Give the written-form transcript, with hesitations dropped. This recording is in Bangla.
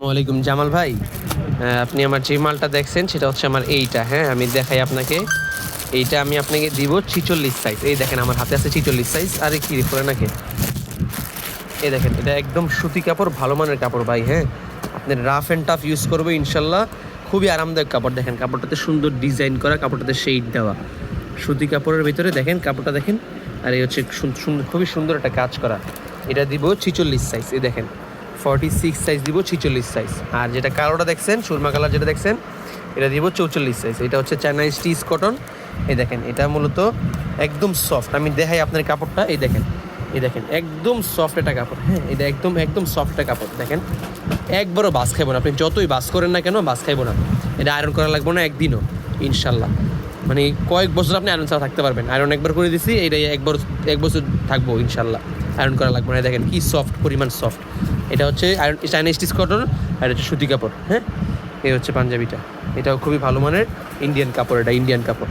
ওয়ালাইকুম জামাল ভাই, আপনি আমার যে মালটা দেখছেন সেটা হচ্ছে আমার এইটা। হ্যাঁ, আমি দেখাই আপনাকে। এইটা আমি আপনাকে দিব 46 সাইজ। এই দেখেন আমার হাতে আছে 46 সাইজ। আরে কি করে নাকি, এই দেখেন এটা একদম সুতি কাপড়, ভালো মানের কাপড় ভাই। হ্যাঁ, আপনি রাফ অ্যান্ড টাফ ইউজ করবে ইনশাল্লাহ, খুবই আরামদায়ক কাপড়। দেখেন কাপড়টাতে সুন্দর ডিজাইন করা, কাপড়টাতে শেড দেওয়া, সুতি কাপড়ের ভিতরে দেখেন কাপড়টা দেখেন। আর এই হচ্ছে খুবই সুন্দর একটা কাজ করা। এটা দিব 46 সাইজ। এই দেখেন 46 সাইজ দিব, 46 সাইজ। আর যেটা কালোটা দেখছেন, সুরমা কালার যেটা দেখছেন, এটা দিব 44 সাইজ। এটা হচ্ছে চায়না স্টিচ কটন। এই দেখেন এটা মূলত একদম সফট। আমি দেখাই আপনার কাপড়টা। এই দেখেন, এই দেখেন একদম সফট একটা কাপড়। হ্যাঁ, এটা একদম একদম সফট একটা কাপড়। দেখেন একবারও বাস খাইব না, আপনি যতই বাস করেন না কেন বাস খাইব না। এটা আয়রন করা লাগবে না একদিনও ইনশাল্লাহ। মানে কয়েক বছর আপনি আয়রন ছাড়া থাকতে পারবেন। আয়রন একবার করে দিছি, এটা এক বছর থাকবো ইনশাল্লাহ, আয়রন করা লাগবে না। দেখেন কি সফট, পরিমাণ সফট। এটা হচ্ছে আয়রন চায়না স্টিচ কটন, আর এটা হচ্ছে সুতি কাপড়। হ্যাঁ, এই হচ্ছে পাঞ্জাবিটা। এটাও খুবই ভালো মানের ইন্ডিয়ান কাপড়, এটা ইন্ডিয়ান কাপড়।